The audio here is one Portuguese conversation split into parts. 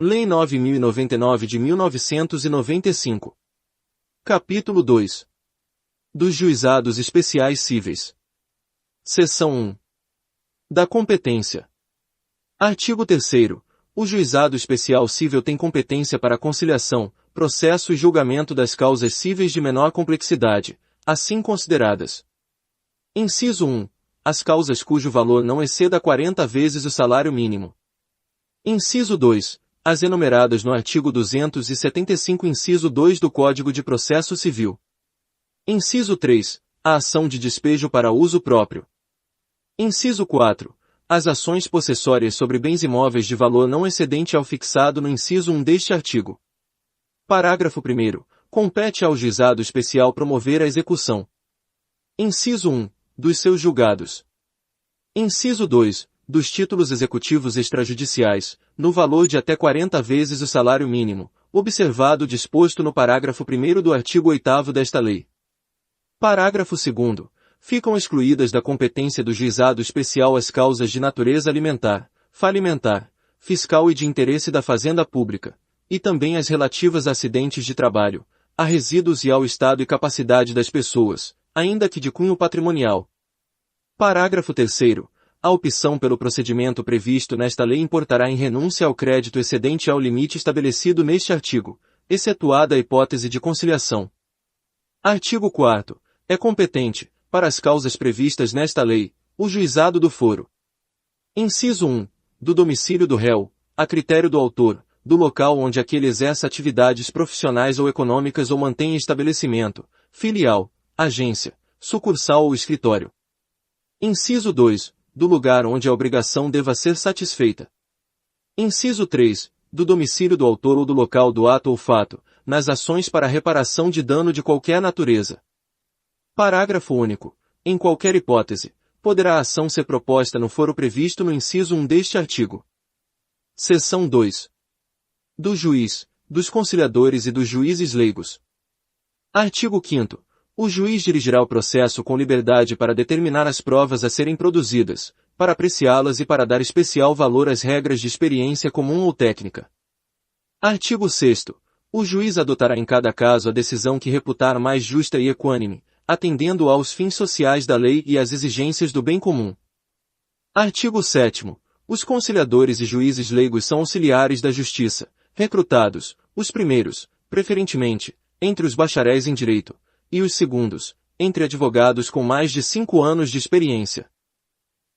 Lei 9.099 de 1995. Capítulo 2. Dos Juizados Especiais Cíveis. Seção 1. Da competência. Artigo 3º. O Juizado Especial Cível tem competência para a conciliação, processo e julgamento das causas cíveis de menor complexidade, assim consideradas. Inciso 1. As causas cujo valor não exceda 40 vezes o salário mínimo. Inciso 2. As enumeradas no artigo 275 inciso 2 do Código de Processo Civil. Inciso 3. A ação de despejo para uso próprio. Inciso 4. As ações possessórias sobre bens imóveis de valor não excedente ao fixado no inciso 1 deste artigo. Parágrafo 1º. Compete ao Juizado Especial promover a execução. Inciso 1. Dos seus julgados. Inciso 2. Dos títulos executivos extrajudiciais, no valor de até 40 vezes o salário mínimo, observado o disposto no parágrafo 1º do artigo 8º desta lei. Parágrafo 2º. Ficam excluídas da competência do Juizado Especial as causas de natureza alimentar, falimentar, fiscal e de interesse da Fazenda Pública, e também as relativas a acidentes de trabalho, a resíduos e ao estado e capacidade das pessoas, ainda que de cunho patrimonial. Parágrafo 3º. A opção pelo procedimento previsto nesta lei importará em renúncia ao crédito excedente ao limite estabelecido neste artigo, excetuada a hipótese de conciliação. Artigo 4º. É competente, para as causas previstas nesta lei, o juizado do foro. Inciso 1. Do domicílio do réu, a critério do autor, do local onde aquele exerce atividades profissionais ou econômicas ou mantém estabelecimento, filial, agência, sucursal ou escritório. Inciso 2. Do lugar onde a obrigação deva ser satisfeita. Inciso 3. Do domicílio do autor ou do local do ato ou fato, nas ações para reparação de dano de qualquer natureza. Parágrafo único. Em qualquer hipótese, poderá a ação ser proposta no foro previsto no inciso 1 deste artigo. Seção 2. Do juiz, dos conciliadores e dos juízes leigos. Artigo 5º. O juiz dirigirá o processo com liberdade para determinar as provas a serem produzidas, para apreciá-las e para dar especial valor às regras de experiência comum ou técnica. Artigo 6º. O juiz adotará em cada caso a decisão que reputar mais justa e equânime, atendendo aos fins sociais da lei e às exigências do bem comum. Artigo 7º. Os conciliadores e juízes leigos são auxiliares da justiça, recrutados, os primeiros, preferentemente, entre os bacharéis em direito, e os segundos, entre advogados com mais de 5 anos de experiência.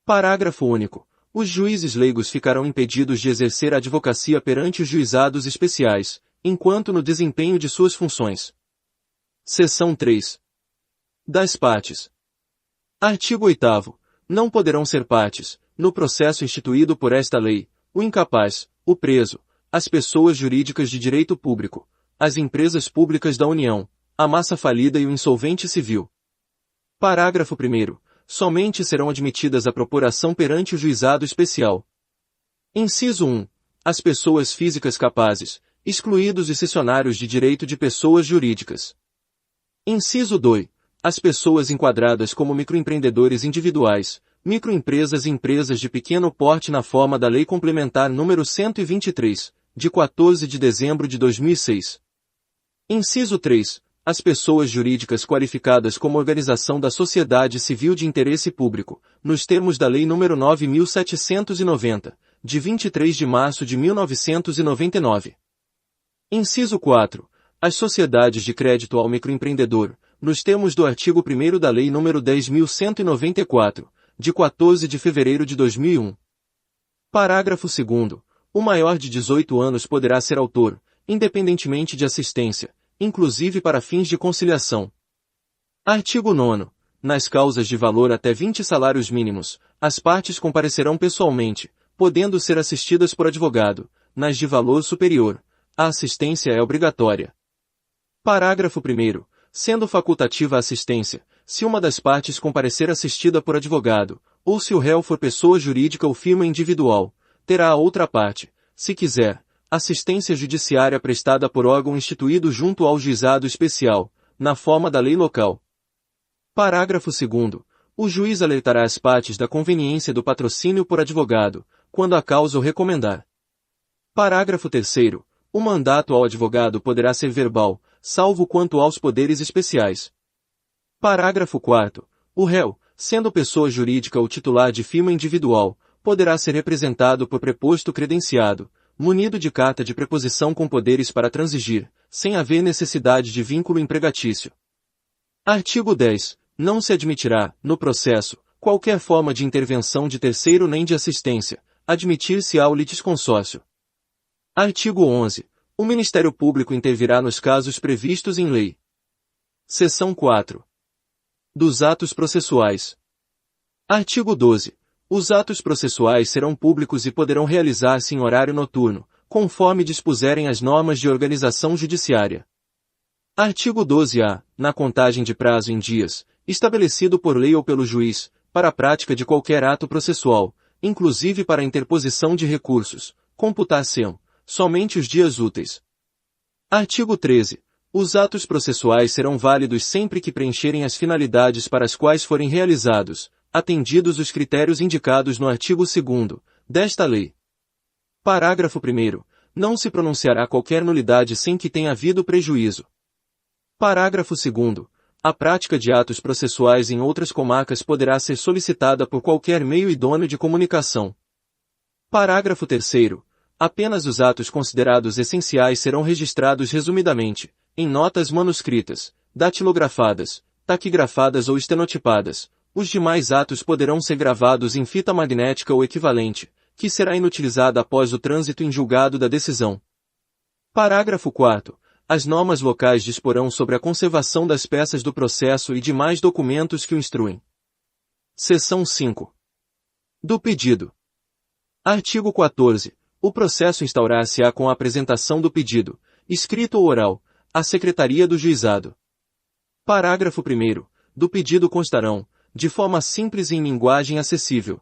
Parágrafo único. Os juízes leigos ficarão impedidos de exercer a advocacia perante os juizados especiais, enquanto no desempenho de suas funções. Seção 3. Das partes. Artigo 8º. Não poderão ser partes, no processo instituído por esta lei, o incapaz, o preso, as pessoas jurídicas de direito público, as empresas públicas da União, a massa falida e o insolvente civil. Parágrafo 1º. Somente serão admitidas à propuração perante o juizado especial. Inciso 1. As pessoas físicas capazes, excluídos os cessionários de direito de pessoas jurídicas. Inciso 2. As pessoas enquadradas como microempreendedores individuais, microempresas e empresas de pequeno porte na forma da Lei Complementar nº 123, de 14 de dezembro de 2006. Inciso 3. As pessoas jurídicas qualificadas como organização da sociedade civil de interesse público, nos termos da Lei nº 9.790, de 23 de março de 1999. Inciso 4. As sociedades de crédito ao microempreendedor, nos termos do artigo 1º da Lei nº 10.194, de 14 de fevereiro de 2001. Parágrafo 2º. O maior de 18 anos poderá ser autor, independentemente de assistência, inclusive para fins de conciliação. Artigo 9º. Nas causas de valor até 20 salários mínimos, as partes comparecerão pessoalmente, podendo ser assistidas por advogado. Nas de valor superior, a assistência é obrigatória. Parágrafo 1º. Sendo facultativa a assistência, se uma das partes comparecer assistida por advogado, ou se o réu for pessoa jurídica ou firma individual, terá a outra parte, se quiser, assistência judiciária prestada por órgão instituído junto ao juizado especial, na forma da lei local. Parágrafo 2º. O juiz alertará as partes da conveniência do patrocínio por advogado, quando a causa o recomendar. Parágrafo 3º. O mandato ao advogado poderá ser verbal, salvo quanto aos poderes especiais. Parágrafo 4º. O réu, sendo pessoa jurídica ou titular de firma individual, poderá ser representado por preposto credenciado, munido de carta de preposição com poderes para transigir, sem haver necessidade de vínculo empregatício. Artigo 10. Não se admitirá, no processo, qualquer forma de intervenção de terceiro nem de assistência, admitir-se-á o litisconsórcio. Artigo 11. O Ministério Público intervirá nos casos previstos em lei. Seção 4. Dos atos processuais. Artigo 12. Os atos processuais serão públicos e poderão realizar-se em horário noturno, conforme dispuserem as normas de organização judiciária. Artigo 12-A. Na contagem de prazo em dias, estabelecido por lei ou pelo juiz, para a prática de qualquer ato processual, inclusive para a interposição de recursos, computar-se-ão somente os dias úteis. Artigo 13. Os atos processuais serão válidos sempre que preencherem as finalidades para as quais forem realizados, atendidos os critérios indicados no artigo 2º desta lei. Parágrafo 1º. Não se pronunciará qualquer nulidade sem que tenha havido prejuízo. Parágrafo 2º. A prática de atos processuais em outras comarcas poderá ser solicitada por qualquer meio idôneo de comunicação. Parágrafo 3º. Apenas os atos considerados essenciais serão registrados resumidamente, em notas manuscritas, datilografadas, taquigrafadas ou estenotipadas. Os demais atos poderão ser gravados em fita magnética ou equivalente, que será inutilizada após o trânsito em julgado da decisão. Parágrafo 4º. As normas locais disporão sobre a conservação das peças do processo e demais documentos que o instruem. Seção 5. Do pedido. Artigo 14. O processo instaurar-se-á com a apresentação do pedido, escrito ou oral, à Secretaria do Juizado. Parágrafo 1º. Do pedido constarão, de forma simples e em linguagem acessível.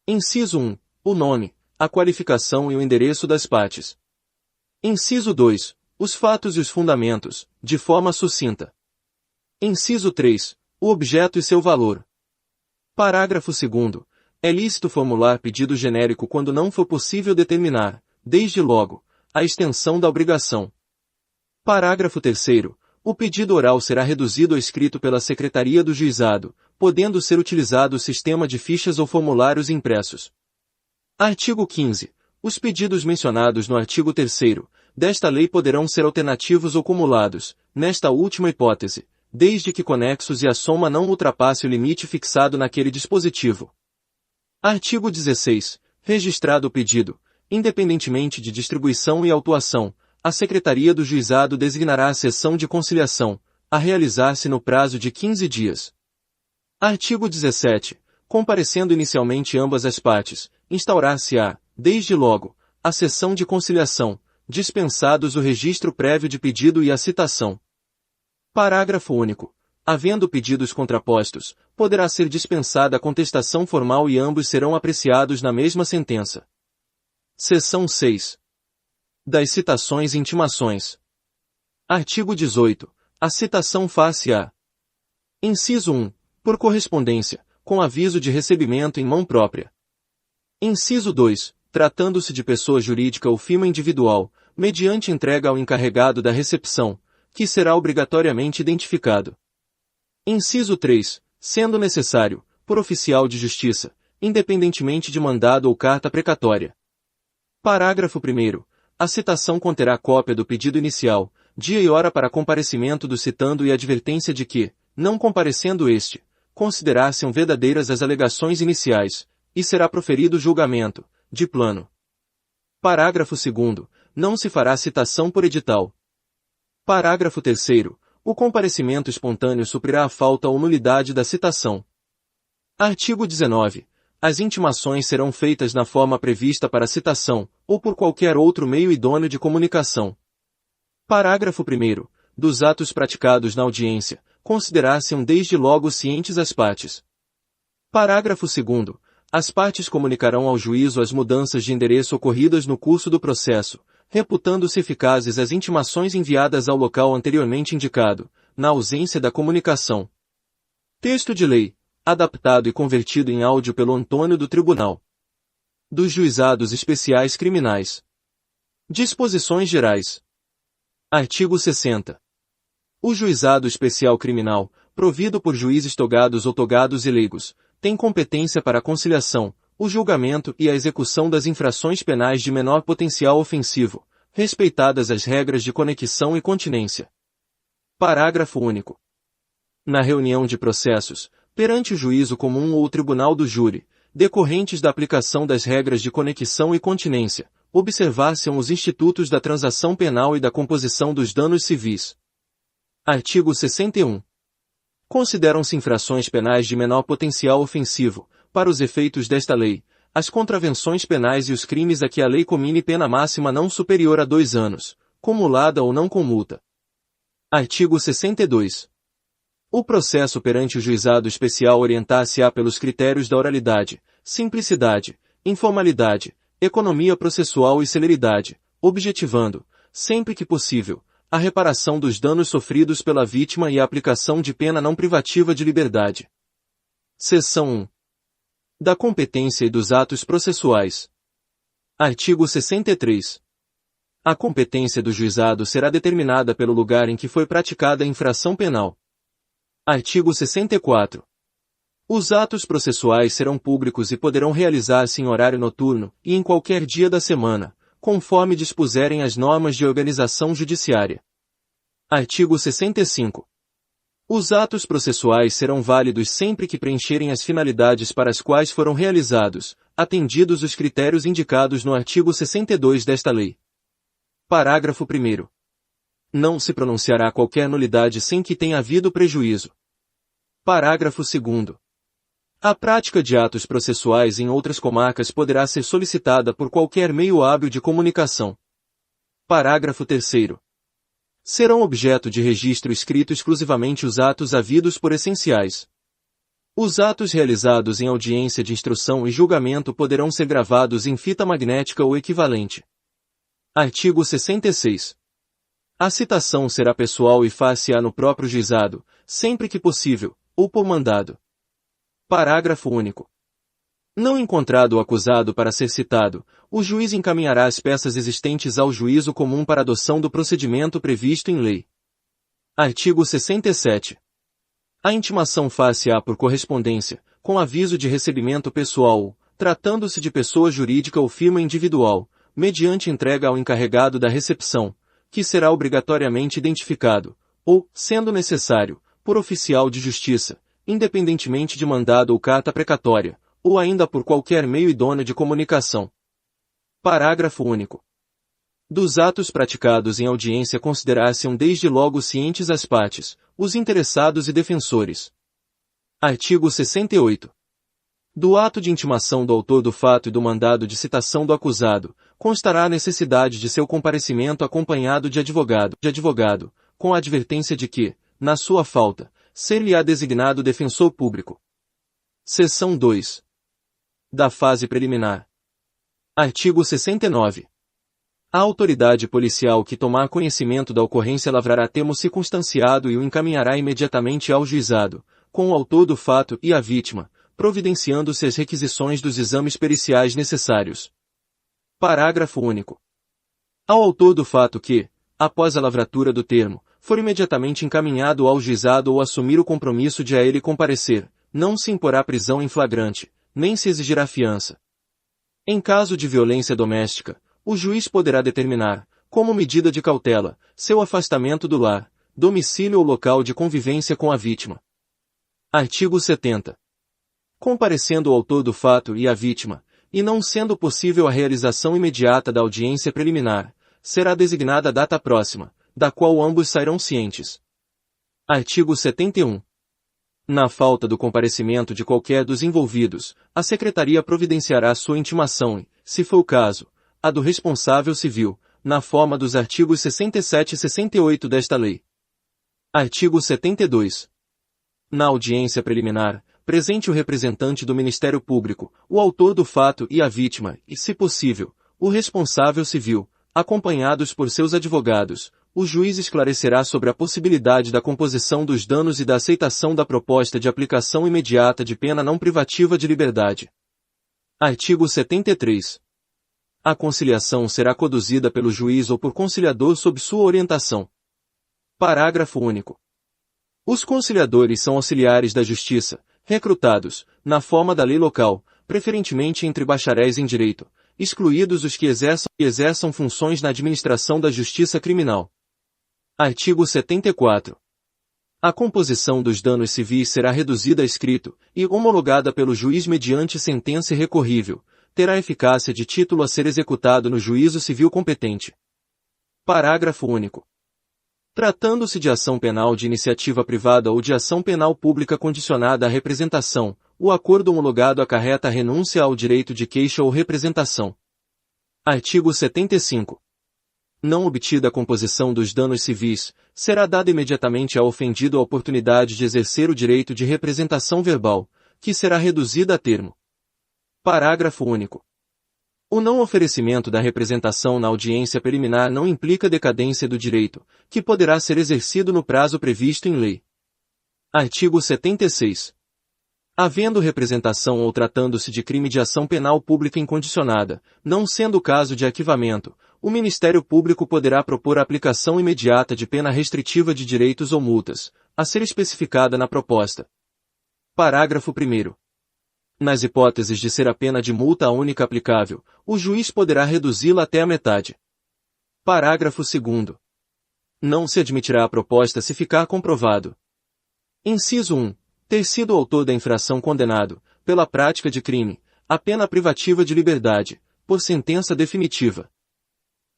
Inciso 1. O nome, a qualificação e o endereço das partes. Inciso 2. Os fatos e os fundamentos, de forma sucinta. Inciso 3. O objeto e seu valor. Parágrafo 2º. É lícito formular pedido genérico quando não for possível determinar, desde logo, a extensão da obrigação. Parágrafo 3º. O pedido oral será reduzido ao escrito pela Secretaria do Juizado, podendo ser utilizado o sistema de fichas ou formulários impressos. Artigo 15. Os pedidos mencionados no artigo 3º desta lei poderão ser alternativos ou cumulados, nesta última hipótese, desde que conexos e a soma não ultrapasse o limite fixado naquele dispositivo. Artigo 16. Registrado o pedido, independentemente de distribuição e autuação, a Secretaria do Juizado designará a sessão de conciliação, a realizar-se no prazo de 15 dias. Artigo 17. Comparecendo inicialmente ambas as partes, instaurar-se-á, desde logo, a sessão de conciliação, dispensados o registro prévio de pedido e a citação. Parágrafo único. Havendo pedidos contrapostos, poderá ser dispensada a contestação formal e ambos serão apreciados na mesma sentença. Seção 6. Das citações e intimações. Artigo 18. A citação far-se-á. Inciso 1. Por correspondência, com aviso de recebimento em mão própria. Inciso 2. Tratando-se de pessoa jurídica ou firma individual, mediante entrega ao encarregado da recepção, que será obrigatoriamente identificado. Inciso 3. Sendo necessário, por oficial de justiça, independentemente de mandado ou carta precatória. Parágrafo 1º. A citação conterá cópia do pedido inicial, dia e hora para comparecimento do citando e advertência de que, não comparecendo este, considerar-se-ão verdadeiras as alegações iniciais, e será proferido julgamento, de plano. Parágrafo 2º. Não se fará citação por edital. Parágrafo 3º. O comparecimento espontâneo suprirá a falta ou nulidade da citação. Artigo 19. As intimações serão feitas na forma prevista para a citação, ou por qualquer outro meio idôneo de comunicação. Parágrafo 1º. Dos atos praticados na audiência, considerar-se-ão desde logo cientes as partes. Parágrafo 2º. As partes comunicarão ao juízo as mudanças de endereço ocorridas no curso do processo, reputando-se eficazes as intimações enviadas ao local anteriormente indicado, na ausência da comunicação. Texto de lei, adaptado e convertido em áudio pelo Antônio do Tribunal dos Juizados Especiais Criminais. Disposições Gerais. Artigo 60. O Juizado Especial Criminal, provido por juízes togados ou togados e leigos, tem competência para a conciliação, o julgamento e a execução das infrações penais de menor potencial ofensivo, respeitadas as regras de conexão e continência. Parágrafo único. Na reunião de processos, perante o juízo comum ou o tribunal do júri, decorrentes da aplicação das regras de conexão e continência, observar-se-ão os institutos da transação penal e da composição dos danos civis. Artigo 61. Consideram-se infrações penais de menor potencial ofensivo, para os efeitos desta lei, as contravenções penais e os crimes a que a lei comine pena máxima não superior a 2 anos, cumulada ou não com multa. Artigo 62. O processo perante o juizado especial orientar-se-á pelos critérios da oralidade, simplicidade, informalidade, economia processual e celeridade, objetivando, sempre que possível, a reparação dos danos sofridos pela vítima e a aplicação de pena não privativa de liberdade. Seção 1. Da competência e dos atos processuais. Artigo 63. A competência do juizado será determinada pelo lugar em que foi praticada a infração penal. Artigo 64. Os atos processuais serão públicos e poderão realizar-se em horário noturno e em qualquer dia da semana, conforme dispuserem as normas de organização judiciária. Artigo 65. Os atos processuais serão válidos sempre que preencherem as finalidades para as quais foram realizados, atendidos os critérios indicados no artigo 62 desta lei. Parágrafo 1º. Não se pronunciará qualquer nulidade sem que tenha havido prejuízo. Parágrafo 2º. A prática de atos processuais em outras comarcas poderá ser solicitada por qualquer meio hábil de comunicação. Parágrafo 3º. Serão objeto de registro escrito exclusivamente os atos havidos por essenciais. Os atos realizados em audiência de instrução e julgamento poderão ser gravados em fita magnética ou equivalente. Artigo 66. A citação será pessoal e far-se-á no próprio juizado, sempre que possível, ou por mandado. Parágrafo único. Não encontrado o acusado para ser citado, o juiz encaminhará as peças existentes ao juízo comum para adoção do procedimento previsto em lei. Artigo 67. A intimação far-se-á por correspondência, com aviso de recebimento pessoal, tratando-se de pessoa jurídica ou firma individual, mediante entrega ao encarregado da recepção, que será obrigatoriamente identificado, ou, sendo necessário, por oficial de justiça, independentemente de mandado ou carta precatória, ou ainda por qualquer meio idôneo de comunicação. Parágrafo único. Dos atos praticados em audiência considerar-se-ão desde logo cientes as partes, os interessados e defensores. Artigo 68. Do ato de intimação do autor do fato e do mandado de citação do acusado, constará a necessidade de seu comparecimento acompanhado de advogado, com a advertência de que, na sua falta, ser-lhe-á designado defensor público. Seção 2. Da fase preliminar. Artigo 69. A autoridade policial que tomar conhecimento da ocorrência lavrará termo circunstanciado e o encaminhará imediatamente ao juizado, com o autor do fato e a vítima, providenciando-se as requisições dos exames periciais necessários. Parágrafo único. Ao autor do fato que, após a lavratura do termo, for imediatamente encaminhado ao juizado ou assumir o compromisso de a ele comparecer, não se imporá prisão em flagrante, nem se exigirá fiança. Em caso de violência doméstica, o juiz poderá determinar, como medida de cautela, seu afastamento do lar, domicílio ou local de convivência com a vítima. Artigo 70. Comparecendo o autor do fato e a vítima, e não sendo possível a realização imediata da audiência preliminar, será designada a data próxima, da qual ambos sairão cientes. Artigo 71. Na falta do comparecimento de qualquer dos envolvidos, a Secretaria providenciará sua intimação e, se for o caso, a do responsável civil, na forma dos artigos 67 e 68 desta lei. Artigo 72. Na audiência preliminar, presente o representante do Ministério Público, o autor do fato e a vítima, e, se possível, o responsável civil, acompanhados por seus advogados, o juiz esclarecerá sobre a possibilidade da composição dos danos e da aceitação da proposta de aplicação imediata de pena não privativa de liberdade. Artigo 73. A conciliação será conduzida pelo juiz ou por conciliador sob sua orientação. Parágrafo único. Os conciliadores são auxiliares da Justiça, recrutados, na forma da lei local, preferentemente entre bacharéis em direito, excluídos os que exerçam funções na administração da justiça criminal. Artigo 74. A composição dos danos civis será reduzida a escrito, e homologada pelo juiz mediante sentença irrecorrível, terá eficácia de título a ser executado no juízo civil competente. Parágrafo único. Tratando-se de ação penal de iniciativa privada ou de ação penal pública condicionada à representação, o acordo homologado acarreta a renúncia ao direito de queixa ou representação. Artigo 75. Não obtida a composição dos danos civis, será dada imediatamente ao ofendido a oportunidade de exercer o direito de representação verbal, que será reduzida a termo. Parágrafo único. O não oferecimento da representação na audiência preliminar não implica decadência do direito, que poderá ser exercido no prazo previsto em lei. Artigo 76. Havendo representação ou tratando-se de crime de ação penal pública incondicionada, não sendo o caso de arquivamento, o Ministério Público poderá propor a aplicação imediata de pena restritiva de direitos ou multas, a ser especificada na proposta. Parágrafo 1º. Nas hipóteses de ser a pena de multa a única aplicável, o juiz poderá reduzi-la até a metade. Parágrafo 2º. Não se admitirá a proposta se ficar comprovado. Inciso 1. Ter sido o autor da infração condenado, pela prática de crime, a pena privativa de liberdade, por sentença definitiva.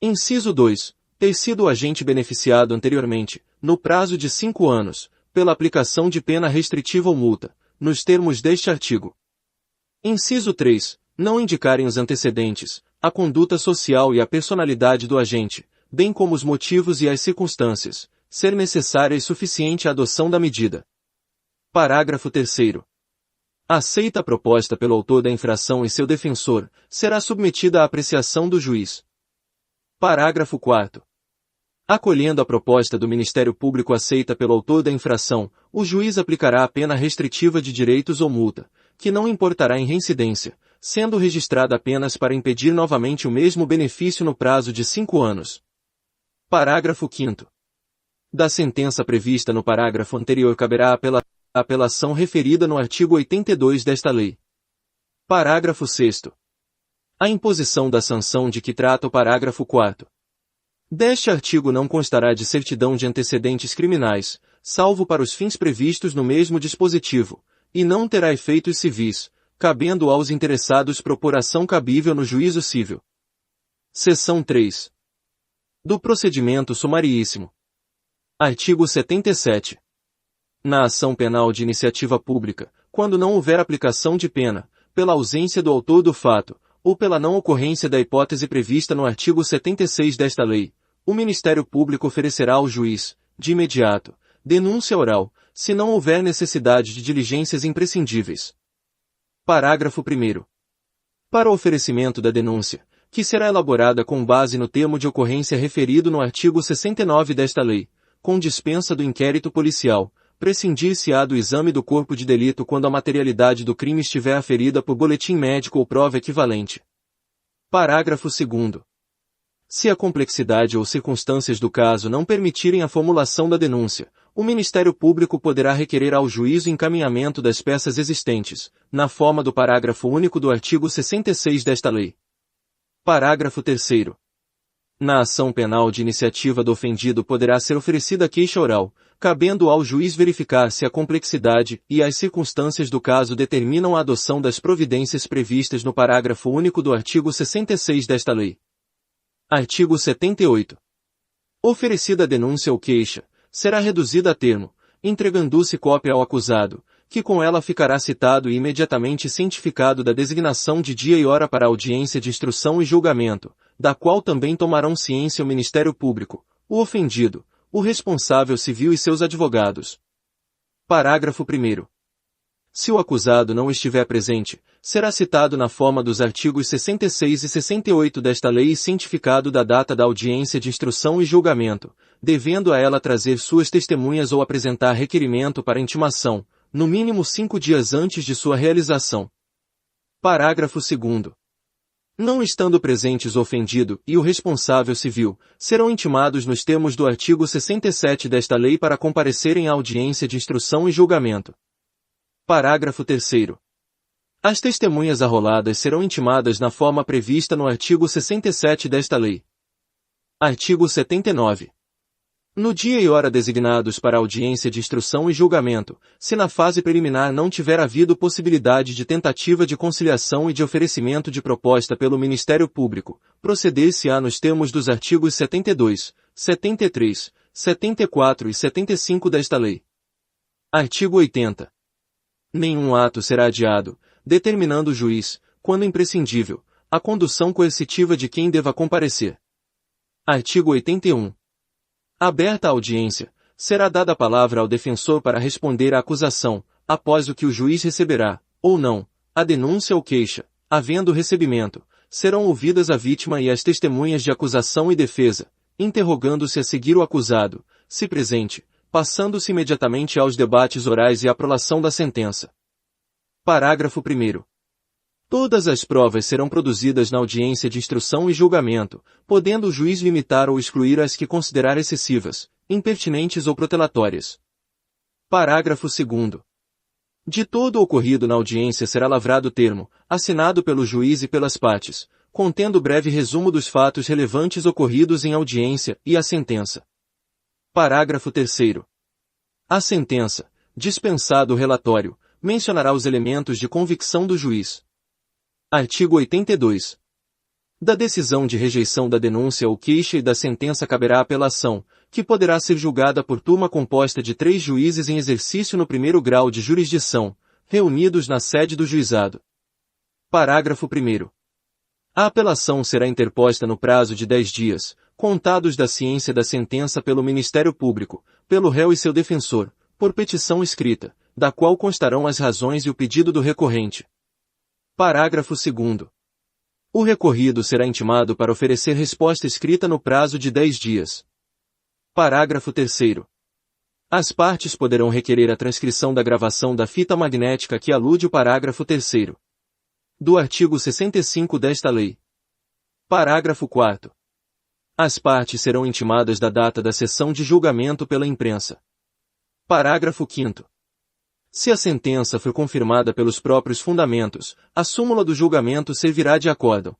Inciso 2. Ter sido o agente beneficiado anteriormente, no prazo de 5 anos, pela aplicação de pena restritiva ou multa, nos termos deste artigo. Inciso 3. Não indicarem os antecedentes, a conduta social e a personalidade do agente, bem como os motivos e as circunstâncias, ser necessária e suficiente a adoção da medida. Parágrafo 3º. Aceita a proposta pelo autor da infração e seu defensor, será submetida à apreciação do juiz. Parágrafo 4º. Acolhendo a proposta do Ministério Público aceita pelo autor da infração, o juiz aplicará a pena restritiva de direitos ou multa, que não importará em reincidência, sendo registrada apenas para impedir novamente o mesmo benefício no prazo de 5 anos. Parágrafo 5º. Da sentença prevista no parágrafo anterior caberá a apelação referida no artigo 82 desta lei. Parágrafo 6º. A imposição da sanção de que trata o parágrafo 4º. Deste artigo não constará de certidão de antecedentes criminais, salvo para os fins previstos no mesmo dispositivo, e não terá efeitos civis, cabendo aos interessados propor ação cabível no juízo civil. Seção 3. Do procedimento sumaríssimo. Artigo 77. Na ação penal de iniciativa pública, quando não houver aplicação de pena, pela ausência do autor do fato, ou pela não ocorrência da hipótese prevista no artigo 76 desta lei, o Ministério Público oferecerá ao juiz, de imediato, denúncia oral, se não houver necessidade de diligências imprescindíveis. Parágrafo 1º. Para o oferecimento da denúncia, que será elaborada com base no termo de ocorrência referido no artigo 69 desta lei, com dispensa do inquérito policial, prescindir-se-á do exame do corpo de delito quando a materialidade do crime estiver aferida por boletim médico ou prova equivalente. Parágrafo 2º. Se a complexidade ou circunstâncias do caso não permitirem a formulação da denúncia, o Ministério Público poderá requerer ao juiz o encaminhamento das peças existentes, na forma do parágrafo único do artigo 66 desta lei. Parágrafo 3º. Na ação penal de iniciativa do ofendido poderá ser oferecida queixa oral, cabendo ao juiz verificar se a complexidade e as circunstâncias do caso determinam a adoção das providências previstas no parágrafo único do artigo 66 desta lei. Artigo 78. Oferecida a denúncia ou queixa, será reduzida a termo, entregando-se cópia ao acusado, que com ela ficará citado e imediatamente cientificado da designação de dia e hora para a audiência de instrução e julgamento, da qual também tomarão ciência o Ministério Público, o ofendido, o responsável civil e seus advogados. Parágrafo 1º. Se o acusado não estiver presente, será citado na forma dos artigos 66 e 68 desta lei e cientificado da data da audiência de instrução e julgamento, devendo a ela trazer suas testemunhas ou apresentar requerimento para intimação, no mínimo 5 dias antes de sua realização. Parágrafo 2º. Não estando presentes o ofendido e o responsável civil, serão intimados nos termos do artigo 67 desta lei para comparecerem à audiência de instrução e julgamento. Parágrafo 3º. As testemunhas arroladas serão intimadas na forma prevista no artigo 67 desta lei. Artigo 79. No dia e hora designados para audiência de instrução e julgamento, se na fase preliminar não tiver havido possibilidade de tentativa de conciliação e de oferecimento de proposta pelo Ministério Público, proceder-se-á nos termos dos artigos 72, 73, 74 e 75 desta lei. Artigo 80. Nenhum ato será adiado, determinando o juiz, quando imprescindível, a condução coercitiva de quem deva comparecer. Artigo 81. Aberta a audiência, será dada a palavra ao defensor para responder à acusação, após o que o juiz receberá, ou não, a denúncia ou queixa. Havendo recebimento, serão ouvidas a vítima e as testemunhas de acusação e defesa, interrogando-se a seguir o acusado, se presente, passando-se imediatamente aos debates orais e à prolação da sentença. Parágrafo 1º. Todas as provas serão produzidas na audiência de instrução e julgamento, podendo o juiz limitar ou excluir as que considerar excessivas, impertinentes ou protelatórias. Parágrafo 2º. De todo o ocorrido na audiência será lavrado termo, assinado pelo juiz e pelas partes, contendo breve resumo dos fatos relevantes ocorridos em audiência e a sentença. Parágrafo 3º. A sentença, dispensado o relatório, mencionará os elementos de convicção do juiz. Artigo 82. Da decisão de rejeição da denúncia ou queixa e da sentença caberá apelação, que poderá ser julgada por turma composta de 3 juízes em exercício no primeiro grau de jurisdição, reunidos na sede do juizado. Parágrafo 1º. A apelação será interposta no prazo de 10 dias, contados da ciência da sentença pelo Ministério Público, pelo réu e seu defensor, por petição escrita, da qual constarão as razões e o pedido do recorrente. Parágrafo 2º. O recorrido será intimado para oferecer resposta escrita no prazo de 10 dias. Parágrafo 3º. As partes poderão requerer a transcrição da gravação da fita magnética que alude o parágrafo 3º do artigo 65 desta lei. Parágrafo 4º. As partes serão intimadas da data da sessão de julgamento pela imprensa. Parágrafo 5º. Se a sentença for confirmada pelos próprios fundamentos, a súmula do julgamento servirá de acórdão.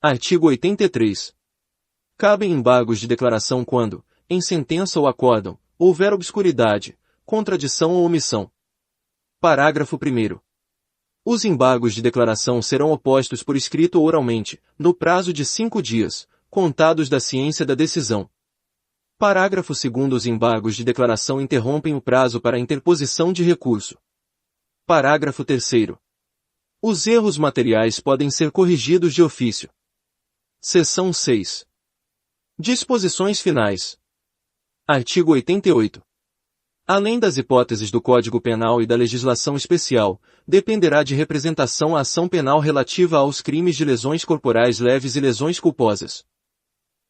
Artigo 83. Cabem embargos de declaração quando, em sentença ou acórdão, houver obscuridade, contradição ou omissão. Parágrafo 1º. Os embargos de declaração serão opostos por escrito ou oralmente, no prazo de 5 dias, contados da ciência da decisão. Parágrafo 2º. Os embargos de declaração interrompem o prazo para a interposição de recurso. Parágrafo 3º. Os erros materiais podem ser corrigidos de ofício. Seção 6. Disposições finais. Artigo 88. Além das hipóteses do Código Penal e da legislação especial, dependerá de representação a ação penal relativa aos crimes de lesões corporais leves e lesões culposas.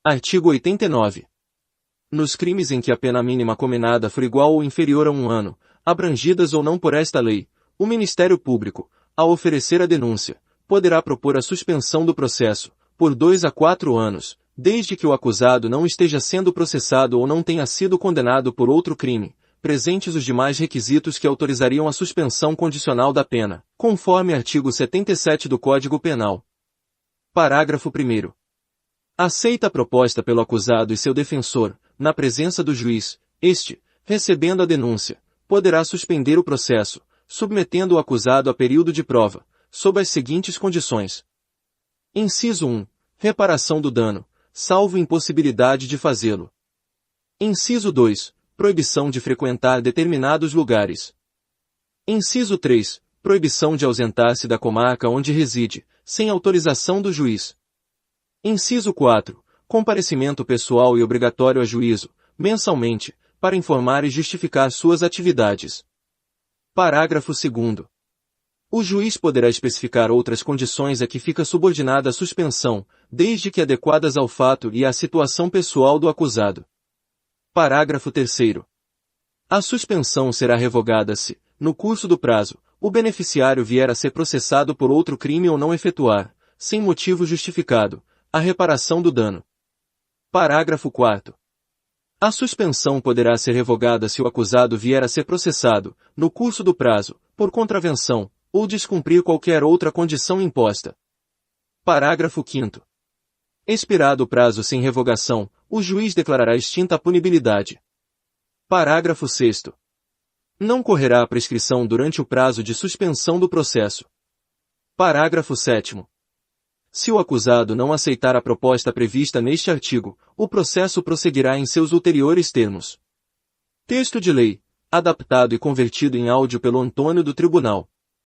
Artigo 89. Nos crimes em que a pena mínima cominada for igual ou inferior a 1 ano, abrangidas ou não por esta lei, o Ministério Público, ao oferecer a denúncia, poderá propor a suspensão do processo, por 2 a 4 anos, desde que o acusado não esteja sendo processado ou não tenha sido condenado por outro crime, presentes os demais requisitos que autorizariam a suspensão condicional da pena, conforme artigo 77 do Código Penal. Parágrafo 1º. Aceita a proposta pelo acusado e seu defensor, na presença do juiz, este, recebendo a denúncia, poderá suspender o processo, submetendo o acusado a período de prova, sob as seguintes condições. Inciso 1. Reparação do dano, salvo impossibilidade de fazê-lo. Inciso 2. Proibição de frequentar determinados lugares. Inciso 3. Proibição de ausentar-se da comarca onde reside, sem autorização do juiz. Inciso 4. Comparecimento pessoal e obrigatório a juízo, mensalmente, para informar e justificar suas atividades. Parágrafo 2º. O juiz poderá especificar outras condições a que fica subordinada a suspensão, desde que adequadas ao fato e à situação pessoal do acusado. Parágrafo 3º. A suspensão será revogada se, no curso do prazo, o beneficiário vier a ser processado por outro crime ou não efetuar, sem motivo justificado, a reparação do dano. Parágrafo 4º. A suspensão poderá ser revogada se o acusado vier a ser processado, no curso do prazo, por contravenção, ou descumprir qualquer outra condição imposta. Parágrafo 5º. Expirado o prazo sem revogação, o juiz declarará extinta a punibilidade. Parágrafo 6º. Não correrá a prescrição durante o prazo de suspensão do processo. Parágrafo 7º. Se o acusado não aceitar a proposta prevista neste artigo, o processo prosseguirá em seus ulteriores termos. Texto de lei, adaptado e convertido em áudio pelo Antônio do Tribunal.